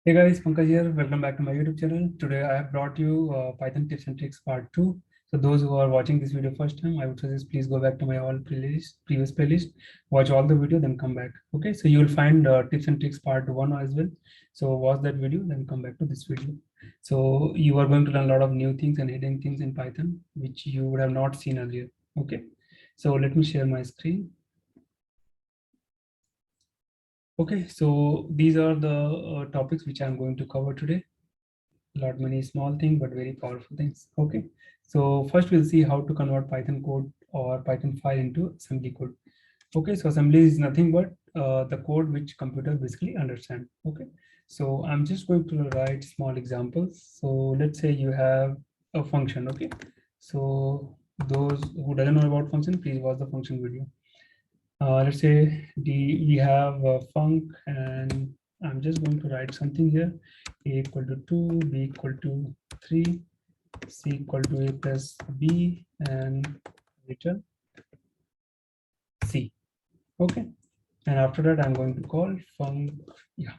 Hey guys, Pankaj here. Welcome back to my YouTube channel. Today I have brought you Python tips and tricks part 2. So those who are watching this video first time, I would suggest please go back to my all previous playlist, watch all the video, then come back. Okay, so you will find tips and tricks part 1 as well. So watch that video, then come back to this video. So you are going to learn a lot of new things and hidden things in Python, which you would have not seen earlier. Okay, so let me share my screen. Okay, so these are the topics which I'm going to cover today. Lot many small things but very powerful things. Okay, so first we'll see how to convert Python code or Python file into assembly code. Okay, so assembly is nothing but the code which computer basically understand. Okay, so I'm just going to write small examples. So let's say you have a function. Okay, so those who doesn't know about function, please watch the function video. Let's say we have a func, and I'm just going to write something here: a equal to 2, b equal to 3, c equal to a plus b, and return c. Okay, and after that I'm going to call func. Yeah,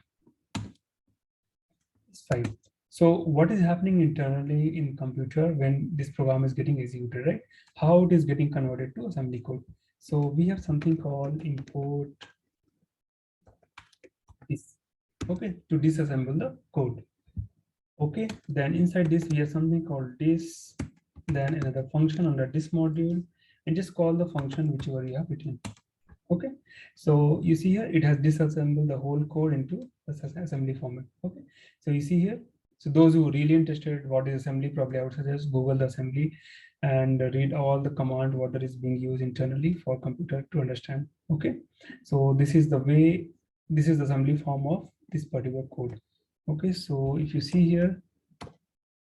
it's 5. So what is happening internally in computer when this program is getting executed, right? How it is getting converted to assembly code. So we have something called import this. Okay, to disassemble the code. Okay, then inside this we have something called this, then another function under this module, and just call the function whichever you have written. Okay, so you see here it has disassembled the whole code into assembly format. Okay, so you see here, so those who really interested what is assembly, probably I would suggest Google the assembly and read all the command what that is being used internally for computer to understand. Okay, so this is the way, this is the assembly form of this particular code. Okay, so if you see here,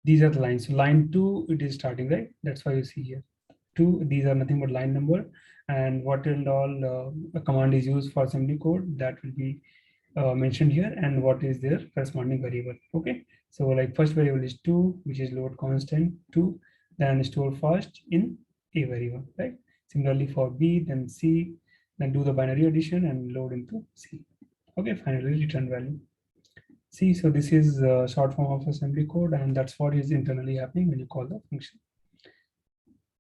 these are the lines. So line 2 it is starting, right? That's why you see here 2, these are nothing but line number, and what and all the command is used for assembly code, that will be mentioned here, and what is their corresponding variable. Okay, so like first variable is 2, which is load constant 2, then store first in a variable, right? Similarly for b, then c, then do the binary addition and load into c. Okay, finally return value. See, so this is a short form of assembly code, and that's what is internally happening when you call the function.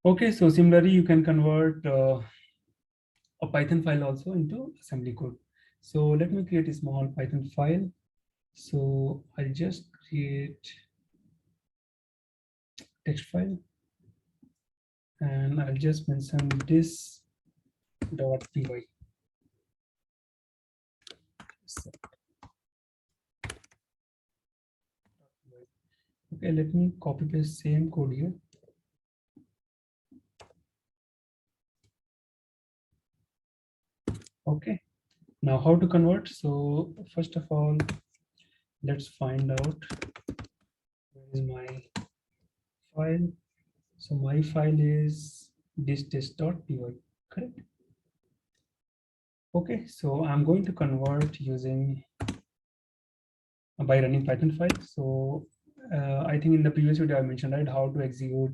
Okay, so similarly, you can convert a Python file also into assembly code. So let me create a small Python file. So I'll just create text file, and I'll just mention this .py. Okay, let me copy paste same code here. Okay, now how to convert? So first of all, let's find out where is my file. So my file is this test.py, correct? Okay, so I'm going to convert using by running Python file. So I think in the previous video I mentioned, right, how to execute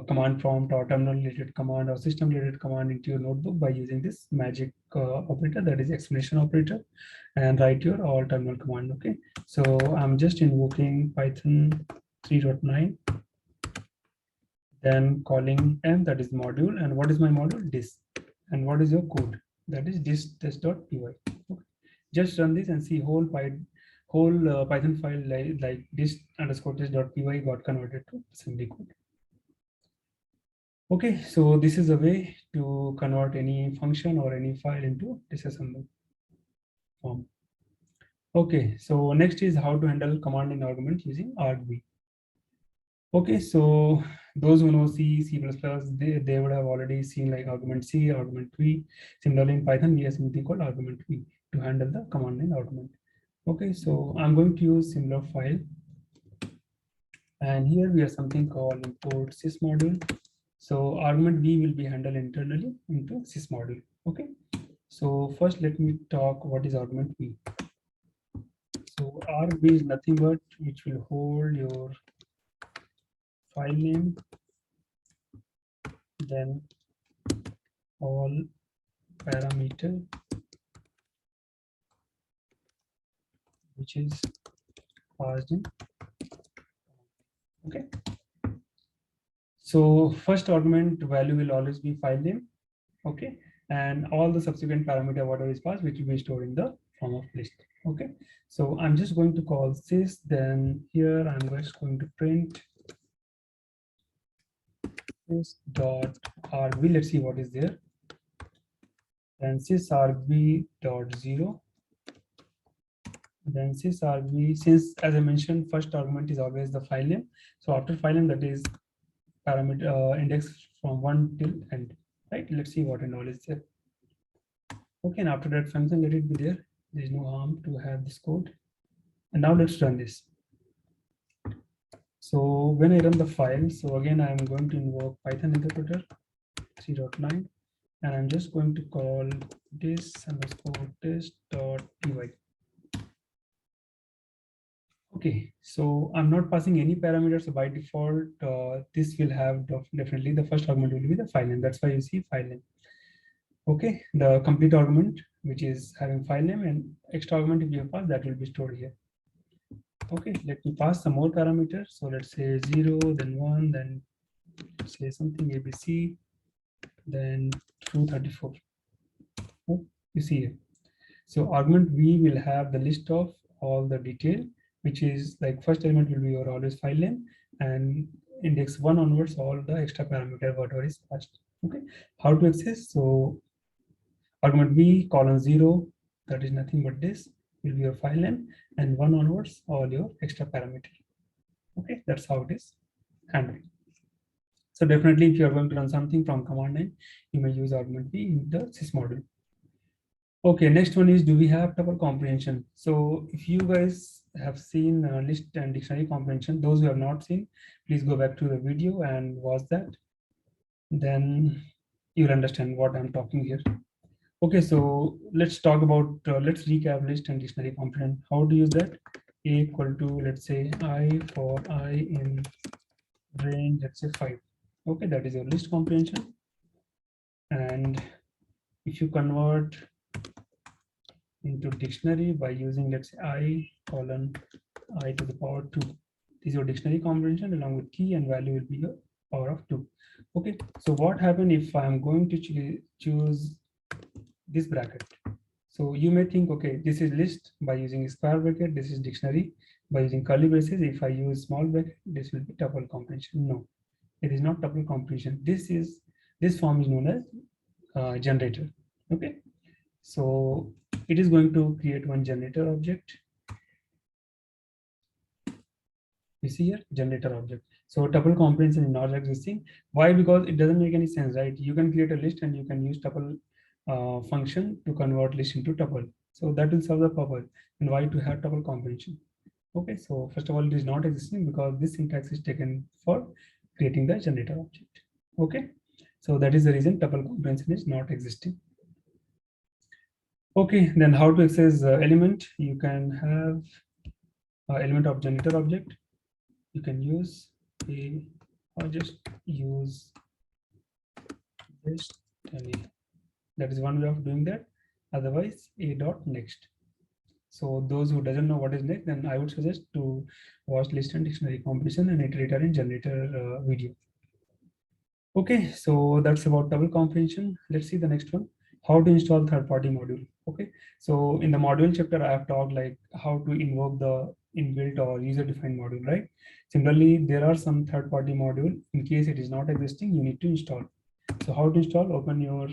command prompt or terminal related command or system related command into your notebook by using this magic operator, that is exclamation operator, and write your all terminal command. Okay, so I'm just invoking Python 3.9, then calling m, that is module, and what is my module? This. And what is your code? That is this test.py. Okay. Just run this and see whole Python file like this underscore test.py got converted to assembly code. Okay, so this is a way to convert any function or any file into disassemble form. Okay, so next is how to handle command and argument using argv. Okay, so those who know C++, they would have already seen like argument C, argument V. Similarly, in Python, we have something called argument V to handle the command line argument. Okay, so I'm going to use similar file. And here we have something called import sys module. So argument V will be handled internally into sys module. Okay, so first let me talk what is argument V. So argv is nothing but which will hold your file name, then all parameter which is passed in. Okay. So first argument value will always be file name. Okay. And all the subsequent parameter, whatever is passed, which will be stored in the form of list. Okay. So I'm just going to call sys. Then here I'm just going to print sys dot rb. Let's see what is there. Then sys rb dot 0. Then sys rb, since as I mentioned, first argument is always the file name. So after file name, that is parameter index from 1 till end. Right. Let's see what and all is there. Okay, and after that function, let it be there. There is no harm to have this code. And now let's run this. So when I run the file, so again, I'm going to invoke Python interpreter 3.9, and I'm just going to call this underscore test.py. Okay, so I'm not passing any parameters. So by default, this will have definitely the first argument will be the file name. That's why you see file name. Okay, the complete argument, which is having file name, and extra argument if you have passed, that will be stored here. Okay, let me pass some more parameters. So let's say 0, then 1, then say something ABC, then 234. Oh, you see here. So argument V will have the list of all the detail, which is like first element will be your always file name, and index 1 onwards, all the extra parameter, whatever is passed. Okay, how to access? So argument V colon 0, that is nothing but this will be your file name, and 1 onwards, all your extra parameter. Okay, that's how it is handled. So definitely, if you are going to run something from command line, you may use argument V in the sys module. Okay, next one is, do we have tuple comprehension? So if you guys have seen list and dictionary comprehension, those who have not seen, please go back to the video and watch that. Then you'll understand what I'm talking here. Okay, so let's talk about, let's recap list and dictionary comprehension. How to use that? A equal to, let's say, I for I in range, let's say 5. Okay, that is your list comprehension. And if you convert into dictionary by using, let's say, I colon I to the power 2, this is your dictionary comprehension along with key and value will be your power of 2. Okay, so what happens if I'm going to choose this bracket? So you may think, okay, this is list by using square bracket, this is dictionary by using curly braces. If I use small bracket, this will be tuple comprehension. No, it is not tuple comprehension. This form is known as generator. Okay, so it is going to create one generator object. You see here, generator object. So tuple comprehension is not existing. Why? Because it doesn't make any sense, right? You can create a list and you can use tuple function to convert list into tuple. So that will solve the purpose. And why to have tuple comprehension? Okay, so first of all, it is not existing because this syntax is taken for creating the generator object. Okay, so that is the reason tuple comprehension is not existing. Okay, then how to access element? You can have element of generator object. You can use a, or just use this. That is one way of doing that. Otherwise, a dot next. So those who doesn't know what is next, then I would suggest to watch list and dictionary comprehension and iterator and generator video. Okay, so that's about tuple comprehension. Let's see the next one. How to install third-party module. Okay, so in the module chapter, I have talked like how to invoke the inbuilt or user-defined module, right? Similarly, there are some third-party module. In case it is not existing, you need to install. So how to install? Open your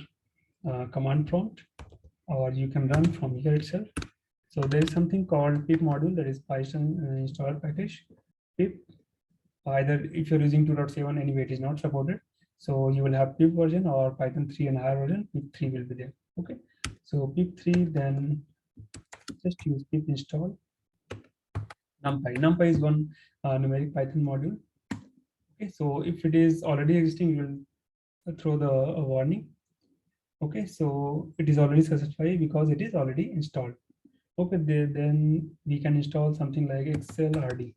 command prompt, or you can run from here itself. So there is something called pip module, that is Python installer package. Pip, either if you're using 2.7, anyway, it is not supported. So you will have pip version or Python 3 and higher version. Pip 3 will be there. Okay, so pip 3, then just use pip install numpy. Numpy is one numeric Python module. Okay, so if it is already existing, you will throw the warning. Okay, so it is already satisfied because it is already installed. Okay, then we can install something like XLRD.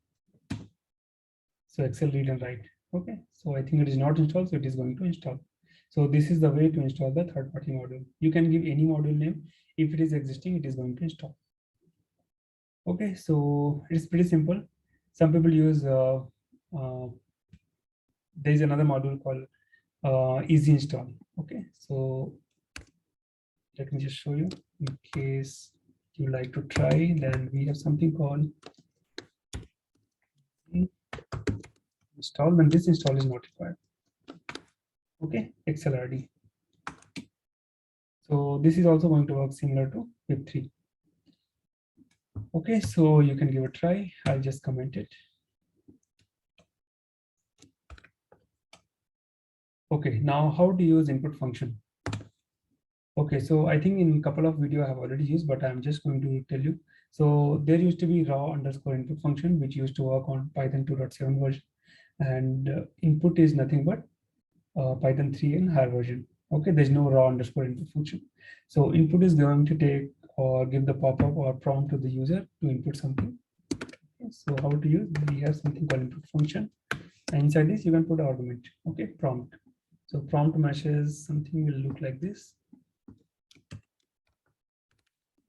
So Excel read and write. Okay, so I think it is not installed, so it is going to install. So this is the way to install the third-party module. You can give any module name. If it is existing, it is going to install. Okay, so it's pretty simple. Some people use there is another module called easy install. Okay, so let me just show you in case you like to try. Then we have something called install. When this install is not required. Okay, XLRD. So this is also going to work similar to Web3. Okay, so you can give a try. I'll just comment it. Okay, now how to use input function. Okay, so I think in a couple of video I have already used, but I'm just going to tell you. So there used to be raw underscore input function, which used to work on Python 2.7 version. And input is nothing but Python 3 and higher version. Okay, there's no raw underscore input function. So input is going to take or give the pop-up or prompt to the user to input something. Okay, so how to use, we have something called input function. And inside this, you can put argument, okay, prompt. So prompt matches something will look like this.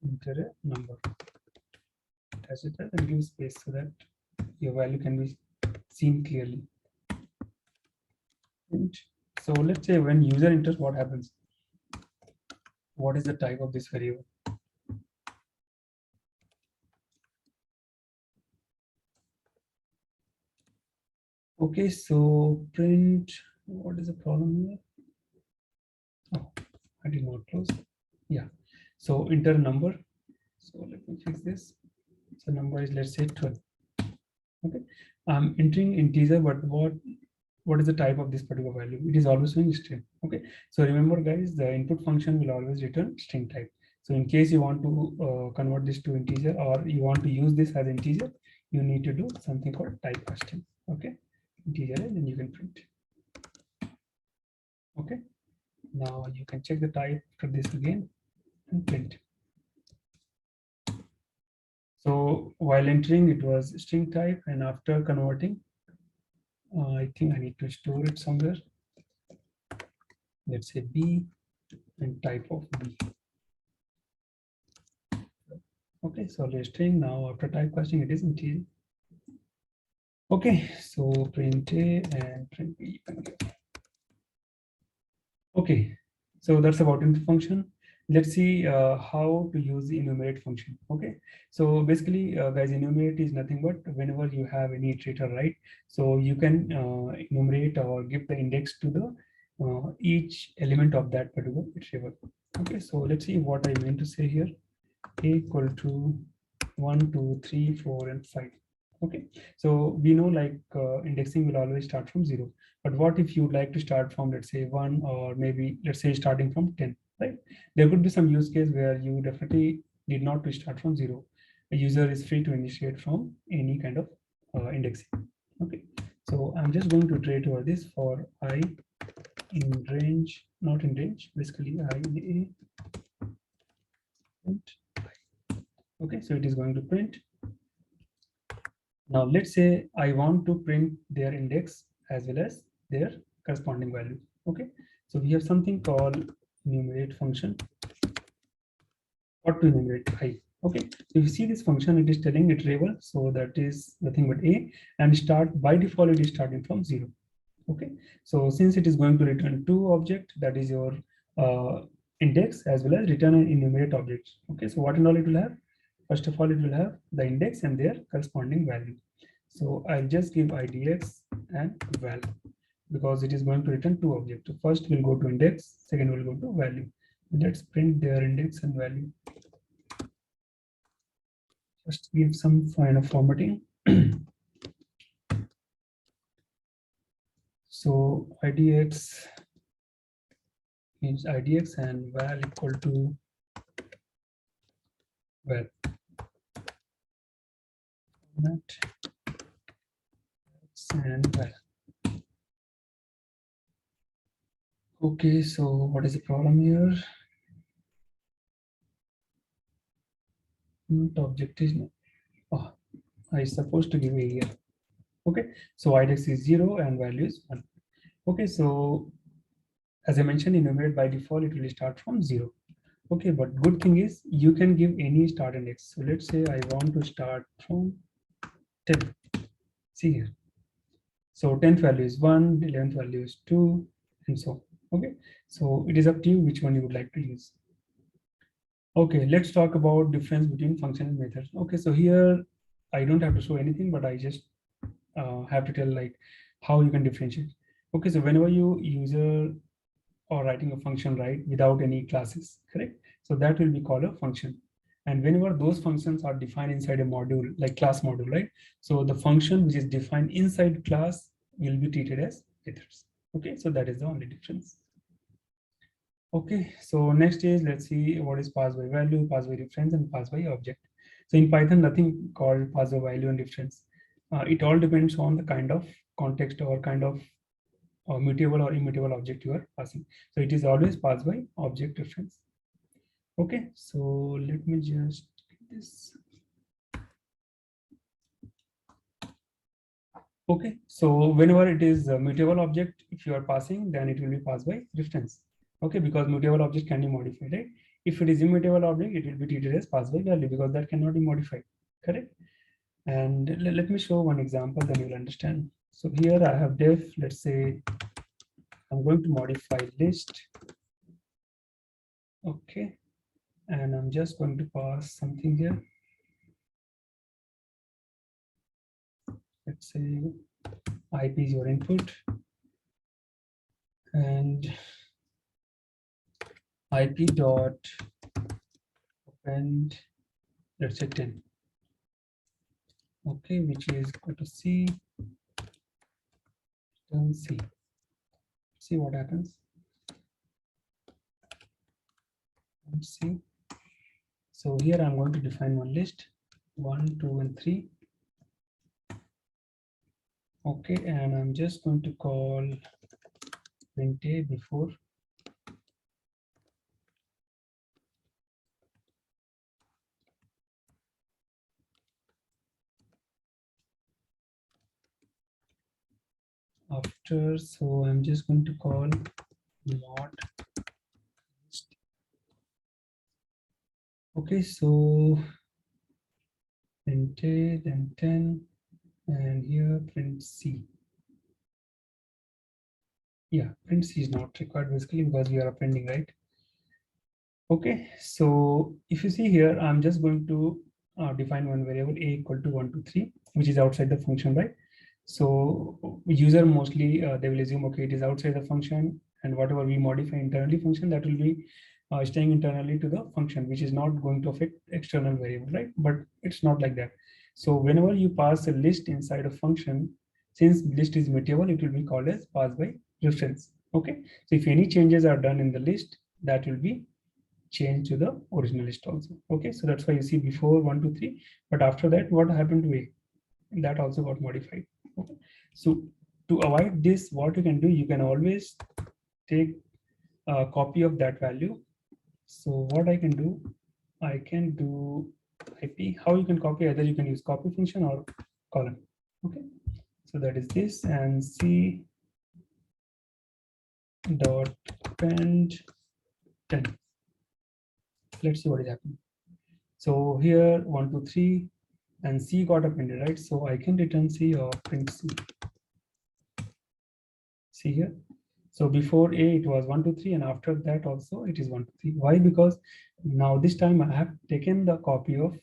Enter a number. Attach it and give space so that your value can be seen clearly. And so let's say when user enters, what happens? What is the type of this variable? Okay, so print, what is the problem here? Oh, I did not close. Yeah, so enter number. So let me fix this. So number is, let's say 12. Okay, I'm entering integer, but what is the type of this particular value? It is always showing string. Okay, so remember guys, the input function will always return string type. So in case you want to convert this to integer, or you want to use this as integer, you need to do something called type casting. Okay, integer, and then you can print. Okay, now you can check the type for this again and print. So while entering, it was string type, and after converting, I think I need to store it somewhere. Let's say B and type of B. Okay, so let's string now after typecasting it is integer. Okay, so print A and print B. Okay, so that's about input function. Let's see how to use the enumerate function. Okay, so basically, guys, enumerate is nothing but whenever you have any iterator, right? So you can enumerate or give the index to the each element of that particular iterator. Okay, so let's see what I mean to say here. A equal to 1, 2, 3, 4, and 5. Okay, so we know like indexing will always start from 0. But what if you'd like to start from, let's say, 1, or maybe let's say starting from 10, right? There could be some use case where you definitely need not to start from 0. A user is free to initiate from any kind of indexing. Okay, so I'm just going to iterate over this for I in range, not in range, basically I in A. Okay, so it is going to print. Now let's say I want to print their index as well as their corresponding value. Okay, so we have something called enumerate function. What to enumerate? I. Okay, so you see this function, it is telling iterable, so that is nothing but A, and start by default it is starting from 0. Okay, so since it is going to return two object, that is your index as well as return an enumerate object. Okay, so what and all it will have? First of all, it will have the index and their corresponding value. So I'll just give idx and val, because it is going to return two objects. First will go to index, second will go to value. Let's print their index and value. Just give some kind of formatting. So idx means idx and val equal to val. And val. Okay, so what is the problem here? Not object is no. Oh, I supposed to give a here. Okay, so idx is 0 and value is 1. Okay, so as I mentioned, enumerate by default, it will start from 0. Okay, but good thing is you can give any start index. So let's say I want to start from 10. See here. So 10th value is 1, 11th value is 2, and so on. Okay, so it is up to you which one you would like to use. Okay, let's talk about difference between function and method. Okay, so here I don't have to show anything, but I just have to tell like how you can differentiate. Okay, so whenever you user or writing a function, right, without any classes, correct? So that will be called a function. And whenever those functions are defined inside a module, like class module, right? So the function which is defined inside class will be treated as methods. Okay, so that is the only difference. Okay, so next is, let's see what is pass by value, pass by reference, and pass by object. So in Python, nothing called pass by value and reference. It all depends on the kind of context or kind of mutable or immutable object you are passing. So it is always passed by object reference. Okay, so let me just get this. Okay, so whenever it is a mutable object, if you are passing, then it will be passed by reference. Okay, because mutable object can be modified, right? If it is immutable object, it will be treated as passed by value because that cannot be modified, correct? And let me show one example, then you will understand. So here I have def, let's say I'm going to modify list. Okay, and I'm just going to pass something here. Let's say IP is your input and IP dot append, let's say 10. Okay, which is equal to C, turn C. See what happens. See. So here I'm going to define one list, 1, 2, and 3. Okay, and I'm just going to call print A before. After, so I'm just going to call mod. Okay, so print A, then 10, and here print C. Yeah, print C is not required basically because we are appending, right? Okay, so if you see here, I'm just going to define one variable a equal to 1 to 3, which is outside the function, right? So user mostly they will assume, okay, it is outside the function, and whatever we modify internally function, that will be staying internally to the function, which is not going to affect external variable, right? But it's not like that. So whenever you pass a list inside a function, since list is mutable, it will be called as pass by reference. Okay, so if any changes are done in the list, that will be changed to the original list also. Okay, so that's why you see before 1 to 3, but after that, what happened to A? That also got modified. Okay, so to avoid this, what you can do, you can always take a copy of that value. So what I can do, I can do IP. How you can copy? Either you can use copy function or column. Okay, so that is this, and C dot append 10. Let's see what is happening. So here 1, 2, 3, and C got appended, right? So I can return C or print C. See here. So before A it was 1, 2, 3, and after that also it is 1, 2, 3. Why? Because now this time I have taken the copy of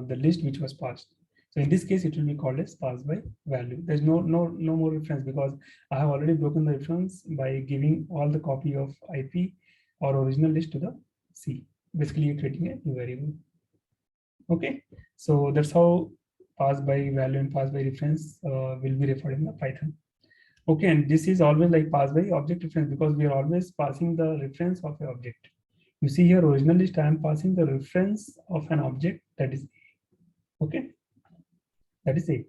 the list which was passed. So in this case, it will be called as pass by value. There's no more reference because I have already broken the reference by giving all the copy of IP or original list to the C. Basically, you're creating a new variable. Okay, so that's how pass by value and pass by reference will be referred in the Python. Okay, and this is always like pass by object reference because we are always passing the reference of an object. You see here, original list, I am passing the reference of an object, that is A. Okay, that is A.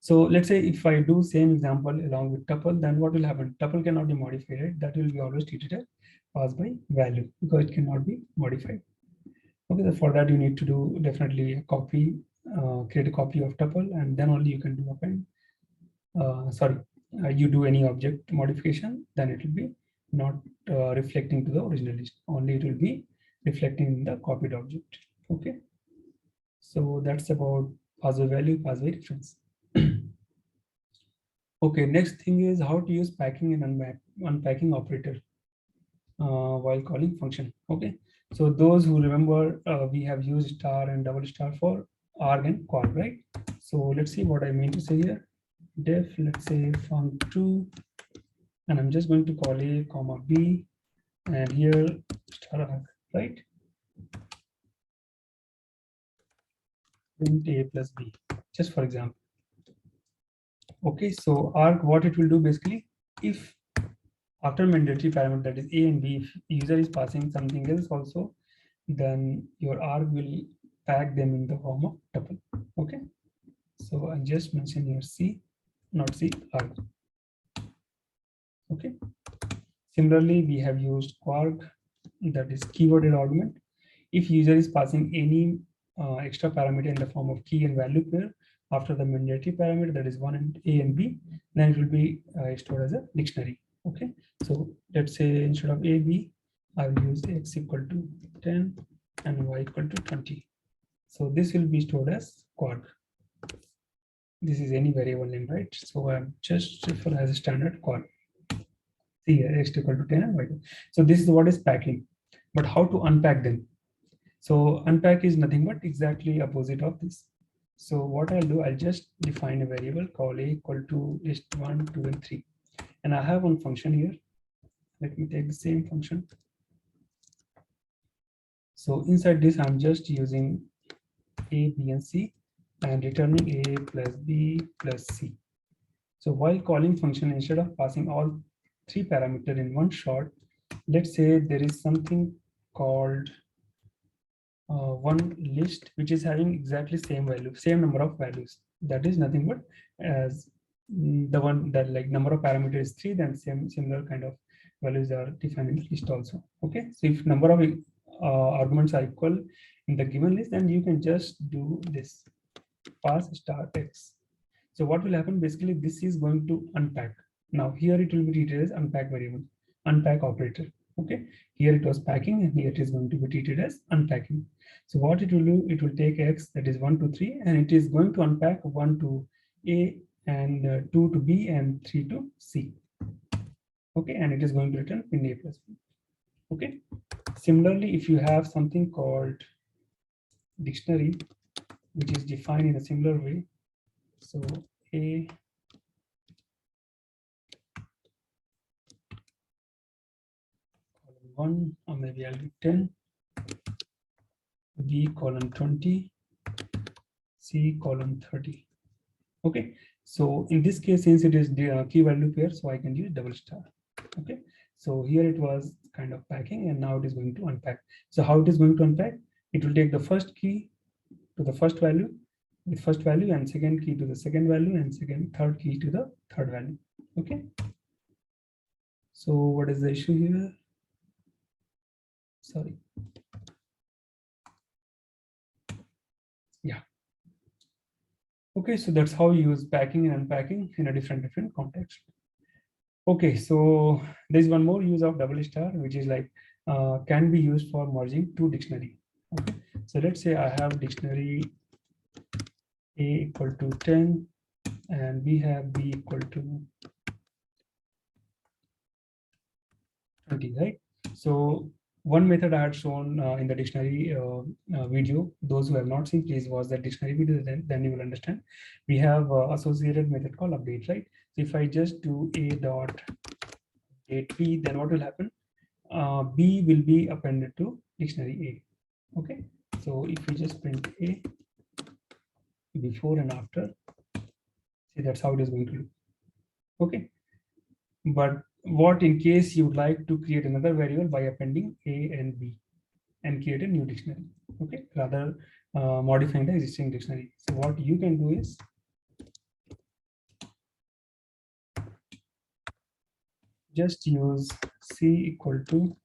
So let's say if I do same example along with tuple, then what will happen? Tuple cannot be modified, right? That will be always treated as pass by value because it cannot be modified. Okay, so for that you need to do definitely a copy, create a copy of tuple, and then only you can do append. You do any object modification, then it will be not reflecting to the original list. Only it will be reflecting in the copied object. Okay. So that's about password value, password reference. Okay, next thing is how to use packing and unpacking operator while calling function. Okay, so those who remember, we have used star and double star for arg and call, right? So let's see what I mean to say here. Def, let's say func2, and I'm just going to call a comma b, and here star arg, right? Print a plus b, just for example. Okay, so arg, what it will do basically, if after mandatory parameter, that is a and b, if user is passing something else also, then your arg will pack them in the form of tuple. Okay, so I just mentioned here c, not c, arg. Okay, similarly we have used quark, that is keyworded argument. If user is passing any extra parameter in the form of key and value pair after the mandatory parameter, that is one and a and b, then it will be stored as a dictionary. Okay, so let's say instead of a b, I will use x equal to 10 and y equal to 20. So this will be stored as quad. This is any variable name, right? So I'm just refer as a standard quad. See here, x equal to 10 and y. So this is what is packing. But how to unpack them? So unpack is nothing but exactly opposite of this. So what I'll do, I'll just define a variable called a equal to list 1, 2, and 3. And I have one function here. Let me take the same function. So inside this, I'm just using a, b, and c, and returning a plus b plus c. So while calling function, instead of passing all 3 parameters in one shot, let's say there is something called one list which is having exactly same value, same number of values. That is nothing but as the one that like number of parameters is 3, then similar kind of values are defined in the list also. Okay, so if number of arguments are equal in the given list, then you can just do this, pass star x. So what will happen basically, this is going to unpack. Now here it will be treated as unpack variable, unpack operator. Okay, here it was packing and here it is going to be treated as unpacking. So what it will do, it will take x, that is 1 to 3, and it is going to unpack 1 to a and 2 to b and 3 to c. Okay, and it is going to return in a plus b. Okay, similarly, if you have something called dictionary, which is defined in a similar way, so a colon 1, or maybe I'll do 10, b colon 20, c colon 30. Okay, so in this case, since it is the key value pair, so I can use double star. Okay, so here it was kind of packing, and now it is going to unpack. So how it is going to unpack? It will take the first key to the first value with first value, and second key to the second value, and third key to the third value. Okay, so what is the issue here? Sorry. Yeah. Okay, so that's how you use packing and unpacking in a different context. Okay, so there's one more use of double star, which is like can be used for merging two dictionary. Okay, so let's say I have dictionary a equal to 10 and we have b equal to 20, right? So one method I had shown in the dictionary video, those who have not seen, please watch that dictionary video, then you will understand. We have associated method called update, right? So if I just do a dot update b, then what will happen? B will be appended to dictionary A. Okay, so if we just print A before and after, see that's how it is going to look. Okay, but what in case you would like to create another variable by appending A and B and create a new dictionary? Okay, rather modifying the existing dictionary. So what you can do is just use C equal to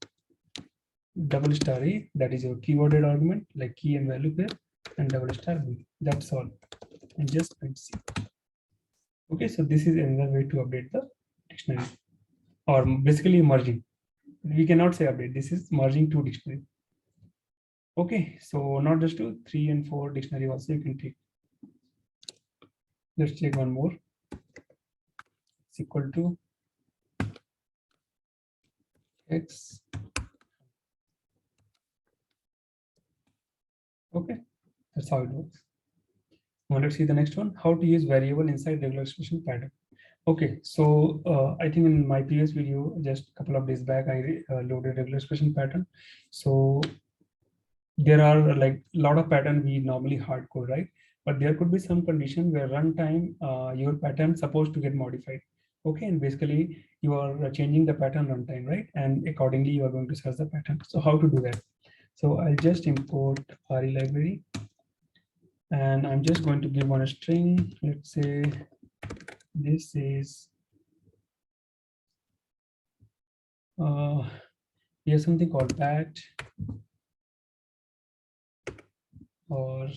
double star A, that is your keyworded argument like key and value pair, and double star B. That's all, and just print C. Okay, so this is another way to update the dictionary, or basically merging. we cannot say update. This is merging two dictionary. Okay, so not just two, 3 and 4 dictionary also you can take. Let's check one more. It's equal to x. Okay, that's how it works. Now let's see the next one. How to use variable inside regular expression pattern. Okay, so I think in my previous video, just a couple of days back, I loaded regular expression pattern. So there are like a lot of pattern we normally hard code, right? But there could be some condition where runtime your pattern supposed to get modified. Okay, and basically you are changing the pattern runtime, right? And accordingly you are going to search the pattern. So how to do that? So I'll just import RE library, and I'm just going to give one a string. Let's say this is here's something called pat, or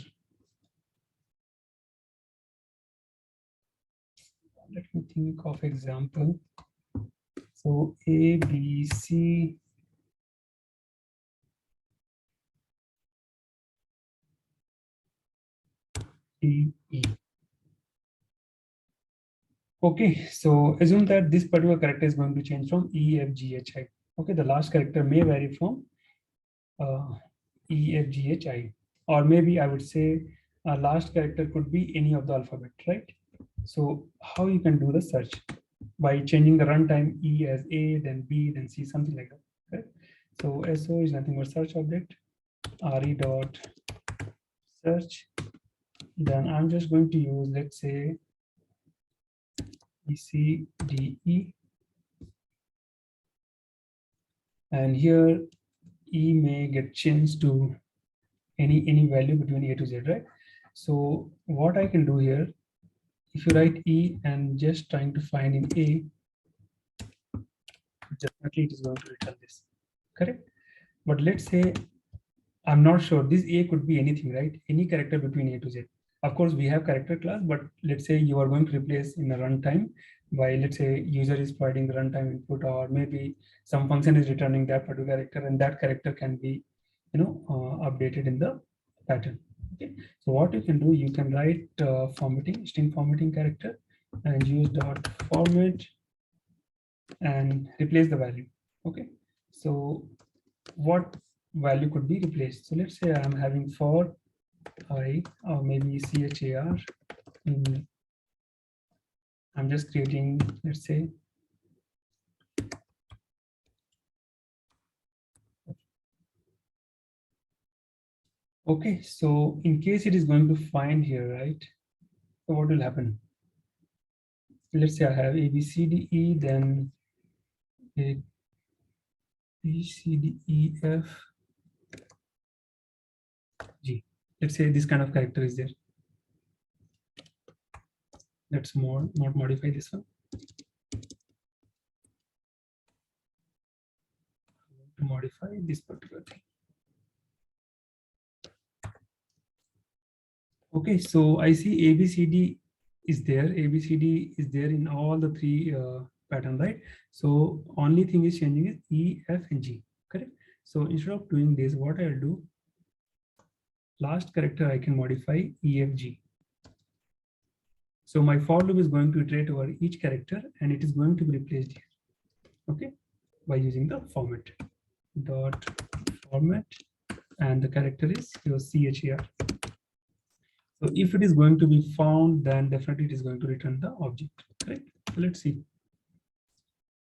let me think of example. So A, B, C, D, E. Okay, so assume that this particular character is going to change from E, F, G, H, I. Okay, the last character may vary from E, F, G, H, I, or maybe I would say last character could be any of the alphabet, right? So how you can do the search? By changing the runtime E as A, then B, then C, something like that. Okay? So SO is nothing but search object, RE dot search. Then I'm just going to use, let's say, ECDE, and here E may get changed to any value between A to Z, right? So what I can do here, if you write E and just trying to find in A, definitely it is going to return this, correct? But let's say I'm not sure, this A could be anything, right? Any character between A to Z. Of course, we have character class, but let's say you are going to replace in a runtime by, let's say, user is providing the runtime input, or maybe some function is returning that particular character, and that character can be, updated in the pattern. Okay. So what you can do, you can write formatting, string formatting character, and use dot format and replace the value. Okay. So what value could be replaced? So let's say I'm having for I, or maybe char. I'm just creating, let's say, okay. So in case it is going to find here, right? So what will happen? Let's say I have A, B, C, D, E, then A, B, C, D, E, F, G. Let's say this kind of character is there. Let's not modify this one. To modify this particular thing. Okay, so I see ABCD is there. ABCD is there in all the three pattern, right? So only thing is changing is E, F, and G, correct? So instead of doing this, what I'll do, last character I can modify E, F, G. So my for loop is going to iterate over each character, and it is going to be replaced here, okay, by using the format dot format, and the character is your CHAR. So if it is going to be found, then definitely it is going to return the object, correct? So let's see.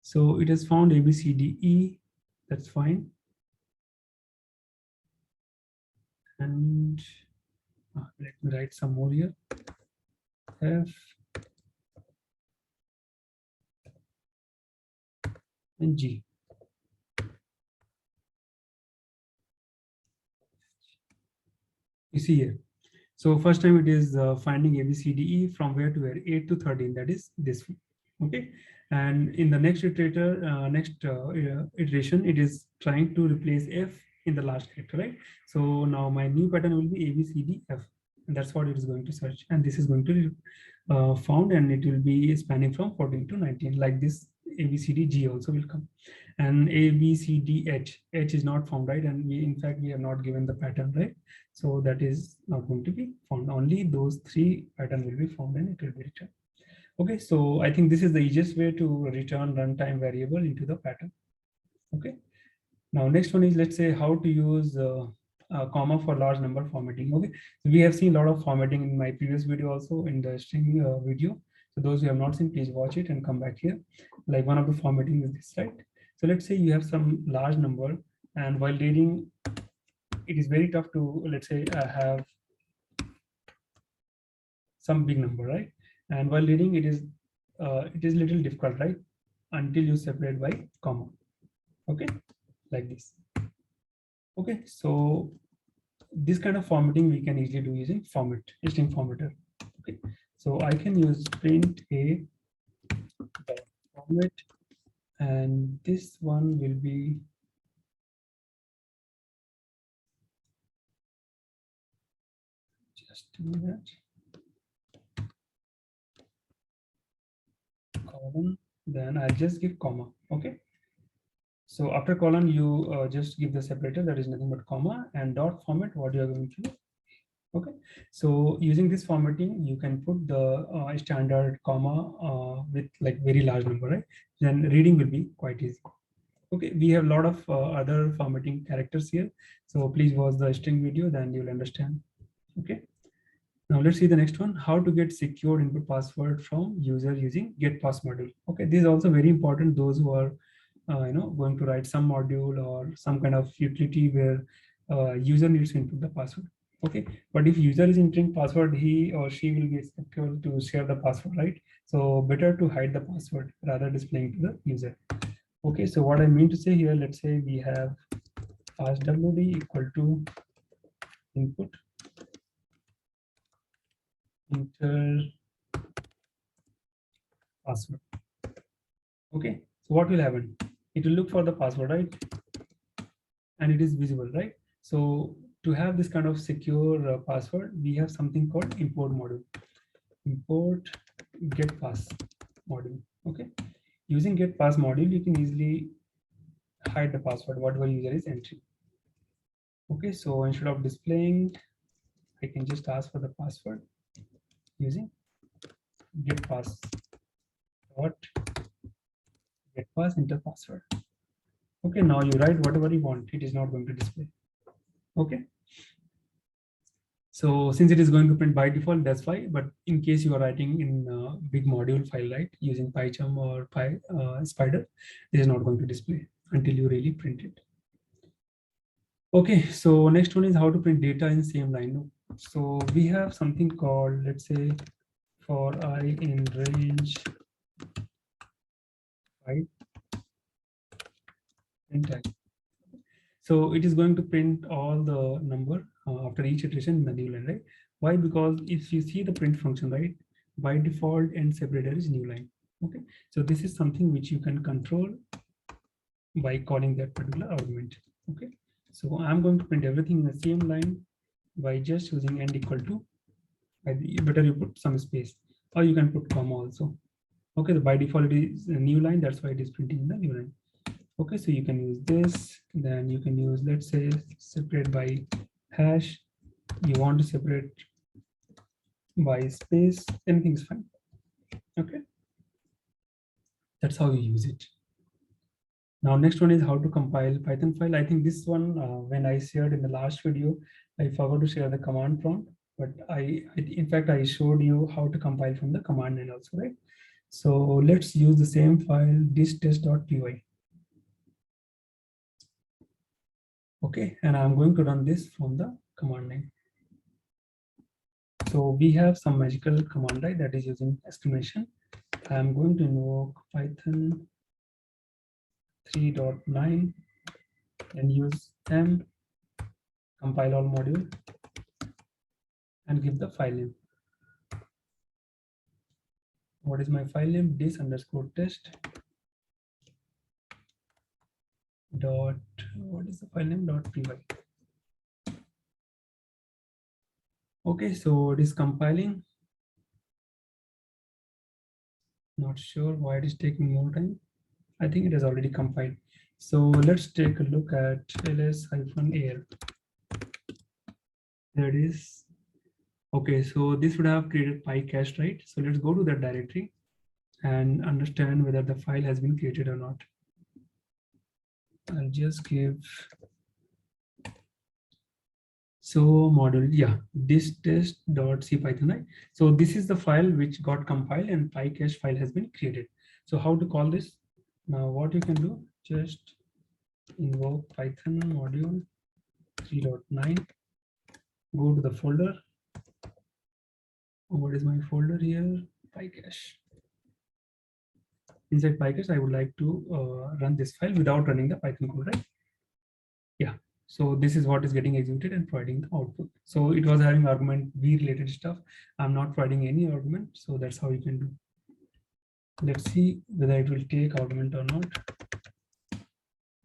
So it has found A, B, C, D, E. That's fine. And let me write some more here. F and G. You see here. So first time it is finding A, B, C, D, E from where to where? 8 to 13. That is this one. Okay. And in the next iteration, it is trying to replace F in the last character, right? So now my new pattern will be A, B, C, D, F. And that's what it is going to search. And this is going to be found, and it will be spanning from 14 to 19, like this. ABCDG also will come, and ABCDH. H is not found, right? And we, in fact, we have not given the pattern, right? So that is not going to be found. Only those three pattern will be found, and it will be returned. Okay, so I think this is the easiest way to return runtime variable into the pattern. Okay. Now, next one is, let's say, how to use comma for large number formatting. Okay, so we have seen a lot of formatting in my previous video, also in the string video. So those who have not seen, please watch it and come back here. Like one of the formatting is this, right? So let's say you have some large number, and while reading, it is very tough to, let's say, have some big number, right? And while reading, it is little difficult, right? Until you separate by comma. Okay, like this. Okay, so this kind of formatting we can easily do using format, string formatter. Okay, so I can use print a format, and this one will be just a minute, colon, then I'll just give comma. Okay, so after colon, you just give the separator, that is nothing but comma, and dot format, what you are going to do. Okay, so using this formatting, you can put the standard comma with like very large number, right? Then reading will be quite easy. Okay, we have a lot of other formatting characters here. So please watch the string video, then you'll understand. Okay, now let's see the next one, how to get secured input password from user using get pass module. Okay, this is also very important. Those who are going to write some module or some kind of utility where user needs to input the password. Okay, but if user is entering password, he or she will be expected to share the password, right? So better to hide the password rather displaying to the user. Okay, so what I mean to say here, let's say we have passwd equal to input enter password. Okay, so what will happen? It will look for the password, right? And it is visible, right? So to have this kind of secure password, we have something called import module. Import get pass module. Okay, using get pass module, you can easily hide the password whatever user is entering. Okay, so instead of displaying, I can just ask for the password using get pass dot get pass enter password. Okay, now you write whatever you want, it is not going to display. Okay, so since it is going to print by default, that's why. But in case you are writing in a big module file, right, using PyCharm or Spider, it is not going to display until you really print it. Okay, so next one is how to print data in same line. So we have something called, let's say, for I in range 5, print I. So it is going to print all the number after each iteration in the new line, right? Why? Because if you see the print function, right, by default end separator is new line. Okay, so this is something which you can control by calling that particular argument. Okay, so I'm going to print everything in the same line by just using end equal to. Better you put some space, or you can put comma also. Okay, so by default it is a new line, that's why it is printing in the new line. Okay, so you can use this, then you can use, let's say, separate by hash. You want to separate by space, anything is fine. Okay, that's how you use it. Now, next one is how to compile Python file. I think this one, when I shared in the last video, I forgot to share the command prompt, but in fact, I showed you how to compile from the command line also, right? So let's use the same file, this test.py. Okay, and I'm going to run this from the command line. So we have some magical command, right, that is using exclamation. I'm going to invoke Python 3.9 and use m compile all module and give the file name. What is my file name? This underscore test dot, what is the file name? Dot py. Okay, so it is compiling. Not sure why it is taking more time. I think it has already compiled. So let's take a look at ls-air. There it is. Okay, so this would have created PyCache, right? So let's go to that directory and understand whether the file has been created or not. I'll just give so module, yeah, this test.cpython, right? So this is the file which got compiled and PyCache file has been created. So how to call this? Now what you can do, just invoke Python module 3.9, go to the folder. What is my folder here? PyCache. Inside PyCache, I would like to run this file without running the Python code, right? Yeah. So this is what is getting executed and providing the output. So it was having argument v related stuff. I'm not providing any argument. So that's how you can do. Let's see whether it will take argument or not.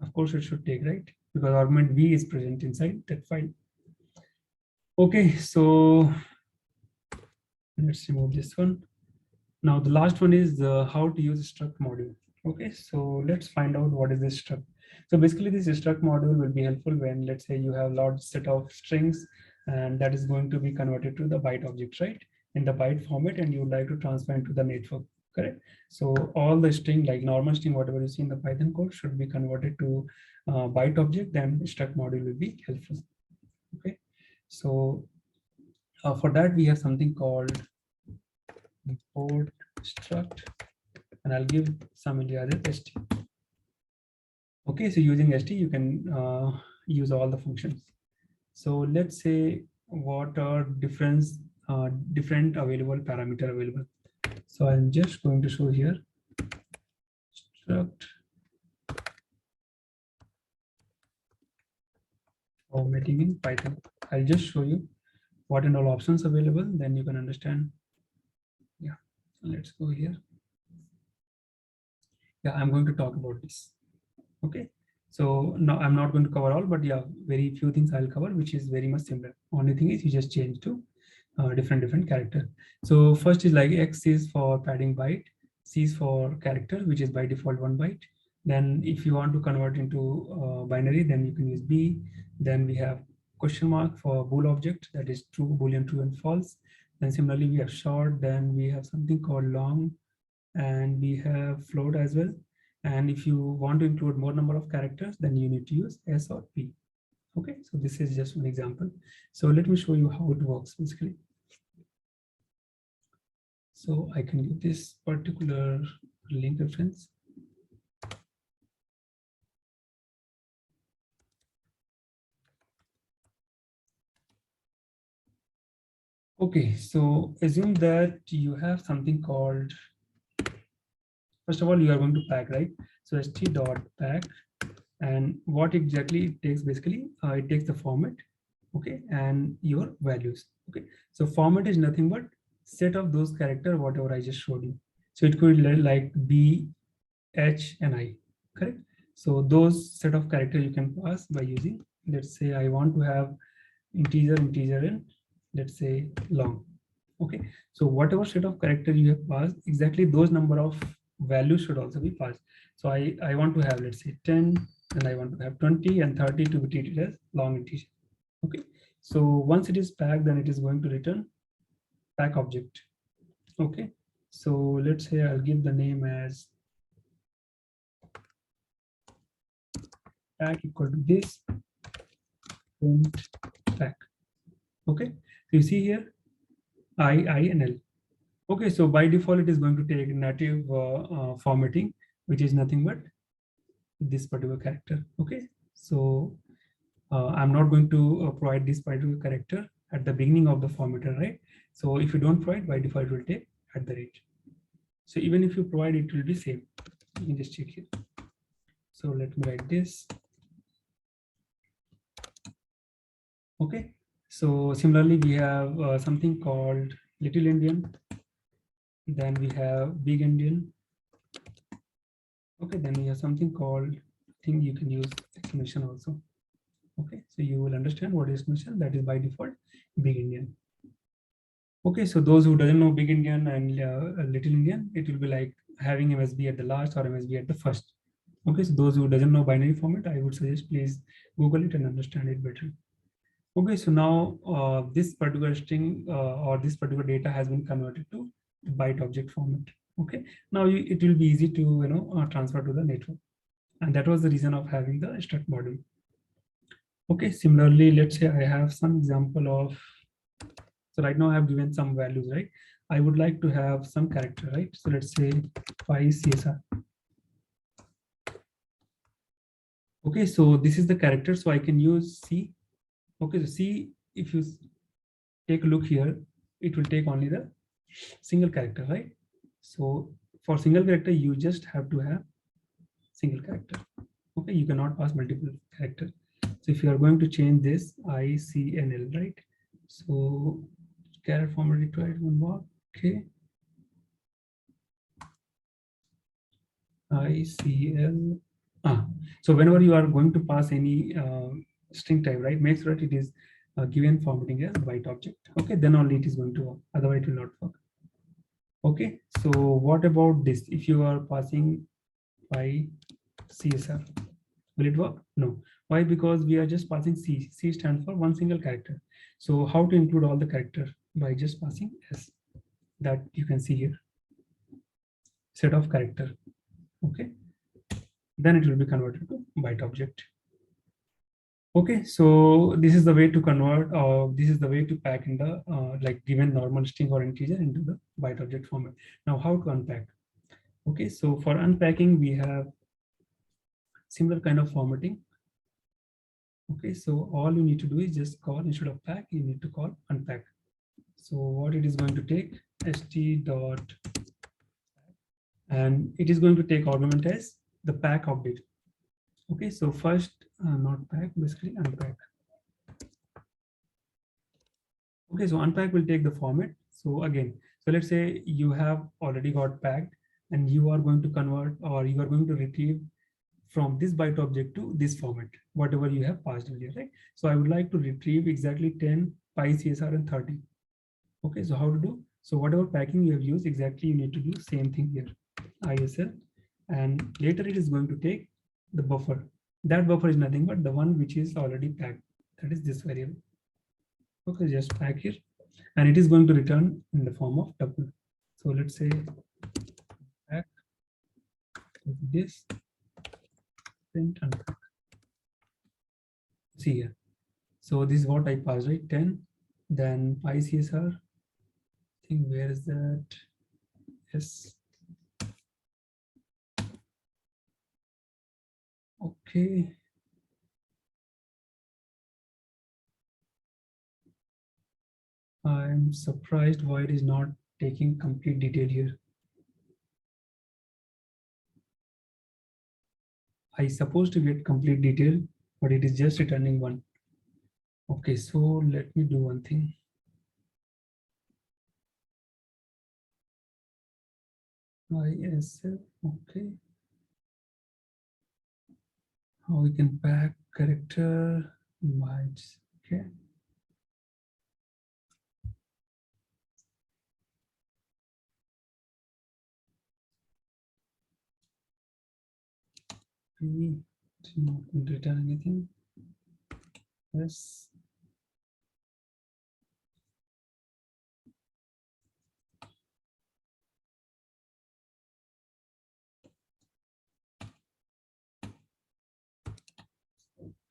Of course it should take, right? Because argument v is present inside that file. Okay, so let's remove this one. Now the last one is how to use struct module. Okay, so let's find out what is this struct. So basically this struct module will be helpful when, let's say, you have large set of strings and that is going to be converted to the byte object, right? In the byte format, and you would like to transfer into the network, correct? So all the string, like normal string, whatever you see in the Python code, should be converted to byte object, then struct module will be helpful. Okay, so for that we have something called import struct, and I'll give some alias st. Okay, so using st you can use all the functions. So let's say what are different available parameter available. So I'm just going to show here struct formatting in Python. I'll just show you what and all options available, then you can understand. Yeah, let's go here. Yeah, I'm going to talk about this. Okay, so no, I'm not going to cover all, but yeah, very few things I'll cover, which is very much similar. Only thing is you just change to different character. So first is like X is for padding byte, C is for character, which is by default 1 byte. Then if you want to convert into binary, then you can use B. Then we have question mark for bool object, that is true, boolean true and false. Then similarly we have short, then we have something called long, and we have float as well. And if you want to include more number of characters, then you need to use S or P. Okay, so this is just one example. So let me show you how it works basically. So I can give this particular link reference. Okay, so assume that you have something called, first of all, you are going to pack, right? So st.pack, and what exactly it takes basically, it takes the format, okay, and your values. Okay, so format is nothing but set of those character, whatever I just showed you. So it could like B, H, and I, correct? So those set of character you can pass by using, let's say I want to have integer, and let's say long. Okay, so whatever set of character you have passed, exactly those number of values should also be passed. So I want to have, let's say 10, and I want to have 20 and 30 to be treated as long integer. Okay, so once it is packed, then it is going to return pack object. Okay, so let's say I'll give the name as pack equal to this print pack. Okay, so you see here I, and L. Okay, so by default it is going to take native formatting, which is nothing but this particular character. Okay, so I'm not going to provide this particular character at the beginning of the formatter, right? So if you don't provide, by default it will take at the rate. So even if you provide, it will be same. You can just check here. So let me write this. Okay, so similarly we have something called little Indian, then we have big Indian. Okay, then we have something called, I think you can use exclamation also. Okay, so you will understand what is exclamation, that is by default big Indian. Okay, so those who doesn't know Big Indian and Little Indian, it will be like having MSB at the last or MSB at the first. Okay, so those who doesn't know binary format, I would suggest please Google it and understand it better. Okay, so now this particular string or this particular data has been converted to byte object format. Okay, now it will be easy to transfer to the network, and that was the reason of having the struct module. Okay, similarly, let's say I have some example of, so right now I have given some values, right? I would like to have some character, right? So let's say pi CSR. Okay, so this is the character, so I can use C. Okay, so C, if you take a look here, it will take only the single character, right? So for single character, you just have to have single character. Okay, you cannot pass multiple character. So if you are going to change this ICNL, right? So character format required one more. Okay, ICL. So whenever you are going to pass any string type, right, make sure that it is given formatting as byte object. Okay, then only it is going to work. Otherwise, it will not work. Okay, so what about this? If you are passing by CSR, will it work? No. Why? Because we are just passing C. C stands for one single character. So how to include all the character? By just passing S. That you can see here. Set of character. Okay. Then it will be converted to byte object. Okay, so this is the way to convert, or this is the way to pack in the like given normal string or integer into the byte object format. Now, how to unpack? Okay, so for unpacking, we have similar kind of formatting. Okay, so all you need to do is just call, instead of pack, you need to call unpack. So what it is going to take, st dot, and it is going to take argument as the pack update. Okay, so first, not pack, basically unpack. Okay, so unpack will take the format. So again, so let's say you have already got packed and you are going to convert, or you are going to retrieve from this byte object to this format, whatever you have passed earlier, right? So I would like to retrieve exactly 10 pi CSR and 30. Okay, so how to do? So whatever packing you have used, exactly you need to do same thing here, ISL, and later it is going to take the buffer. That buffer is nothing but the one which is already packed. That is this variable. Okay, just pack here, and it is going to return in the form of tuple. So let's say pack this print unpack. See here. So this is what I passed, right? 10. Then ICSR. I think where is that? Yes. Okay. I'm surprised why it is not taking complete detail here. I supposed to get complete detail, but it is just returning one. Okay, so let me do one thing. ISL, okay. How we can pack character bytes, okay. We do not return anything. Yes.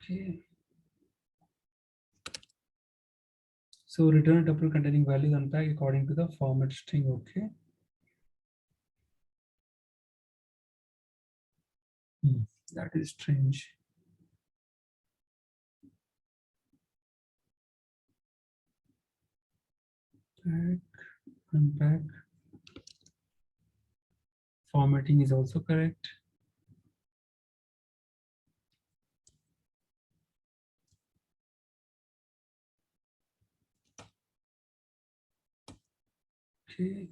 Okay. So return a tuple containing values unpacked according to the format string. Okay. That is strange. Pack, unpack. Formatting is also correct. Okay.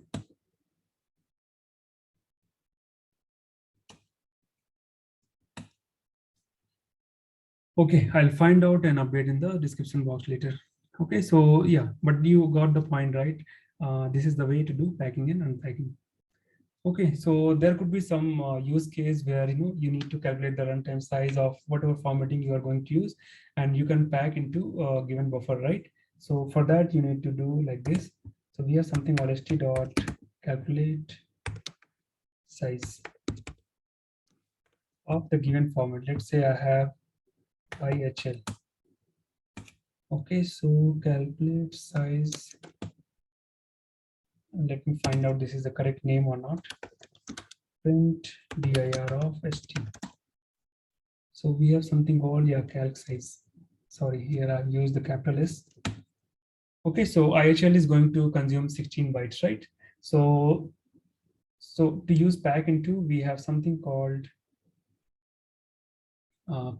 Okay, I'll find out and update in the description box later. Okay, so yeah, but you got the point, right? This is the way to do packing and unpacking. Okay, so there could be some use case where you need to calculate the runtime size of whatever formatting you are going to use, and you can pack into a given buffer, right? So for that you need to do like this. So we have something called st dot calculate size of the given format. Let's say I have IHL. Okay, so calculate size. Let me find out this is the correct name or not. Print dir of st. So we have something called calc size. Sorry, here I've used the capital S. Okay, so IHL is going to consume 16 bytes, right? So to use pack into, we have something called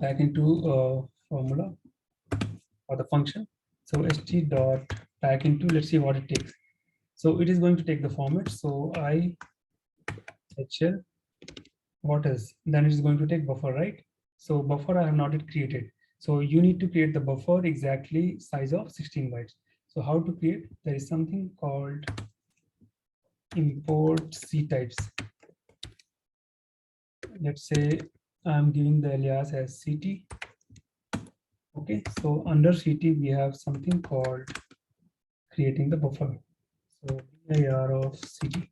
pack into formula or the function. So st dot pack into, let's see what it takes. So it is going to take the format. So IHL, what is? Then it is going to take buffer, right? So buffer I have not yet created. So you need to create the buffer exactly size of 16 bytes. So how to create? There is something called import C types. Let's say I'm giving the alias as CT. Okay, so under CT we have something called creating the buffer. So dir of CT.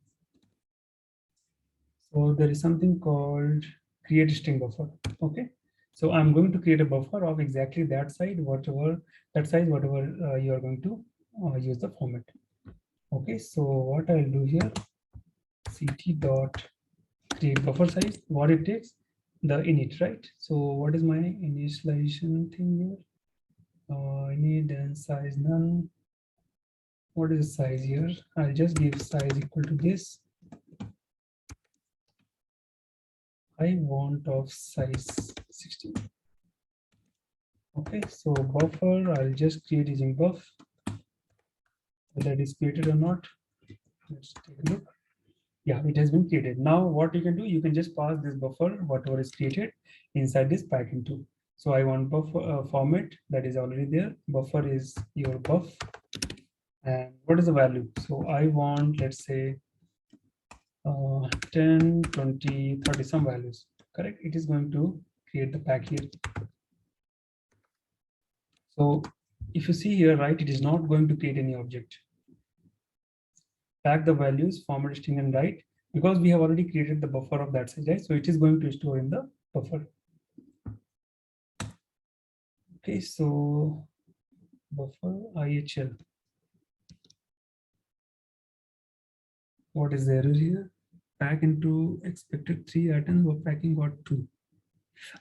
So there is something called create string buffer. Okay, so I'm going to create a buffer of exactly that size, whatever you are going to use the format. Okay, so what I'll do here, CT dot create buffer size, what it takes, the init, right? So what is my initialization thing here? Init and size none. What is the size here? I'll just give size equal to this. I want of size 16. Okay, so buffer, I'll just create using buff. Whether it is created or not, let's take a look. Yeah, it has been created. Now what you can do, you can just pass this buffer, whatever is created inside this pack into. So I want buffer format that is already there. Buffer is your buff. And what is the value? So I want, let's say 10, 20, 30, some values, correct? It is going to create the pack here. So if you see here, right, it is not going to create any object. Pack the values, format string and write, because we have already created the buffer of that size, right? So it is going to store in the buffer. Okay, so buffer IHL. What is the error here? Pack into expected 3 items or packing got 2.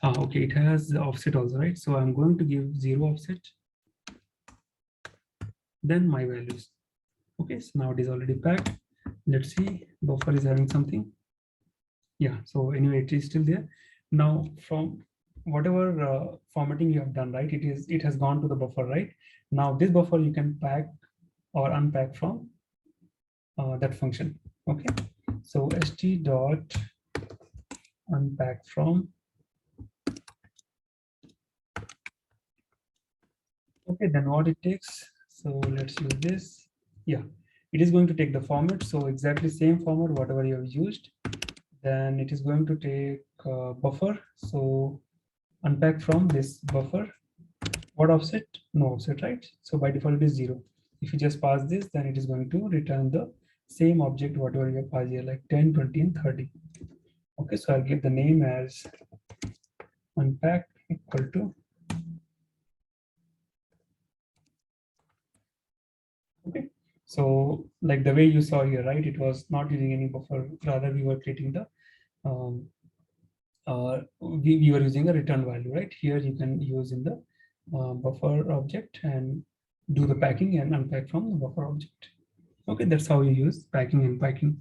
Okay, it has the offset also, right? So I'm going to give 0 offset, then my values. Okay, so now it is already packed. Let's see, buffer is having something. Yeah, so anyway, it is still there. Now from whatever formatting you have done, right, it has gone to the buffer, right? Now this buffer you can pack or unpack from that function. Okay, so st dot unpack from. Okay, then what it takes, so let's use this. Yeah, it is going to take the format, so exactly same format whatever you have used. Then it is going to take buffer, so unpack from this buffer. What offset? No offset, right? So by default it is 0. If you just pass this, then it is going to return the same object whatever you have passed here, like 10, 20 and 30. Okay, so I'll give the name as unpack equal to. Okay, so like the way you saw here, right, it was not using any buffer, rather we were creating the we were using a return value, right? Here you can use in the buffer object and do the packing and unpack from the buffer object. Okay, that's how you use packing and packing.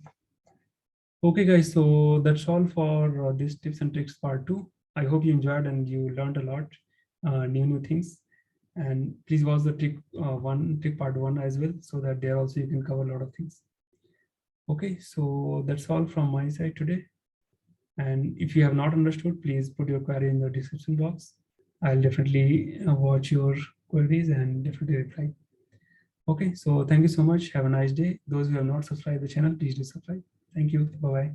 Okay guys, so that's all for this tips and tricks part 2. I hope you enjoyed and you learned a lot, new things. And please watch the trick part 1 as well, so that there also you can cover a lot of things. Okay, so that's all from my side today. And if you have not understood, please put your query in the description box. I'll definitely watch your queries and definitely reply. Okay, so thank you so much. Have a nice day. Those who have not subscribed the channel, please do subscribe. Thank you. Bye bye.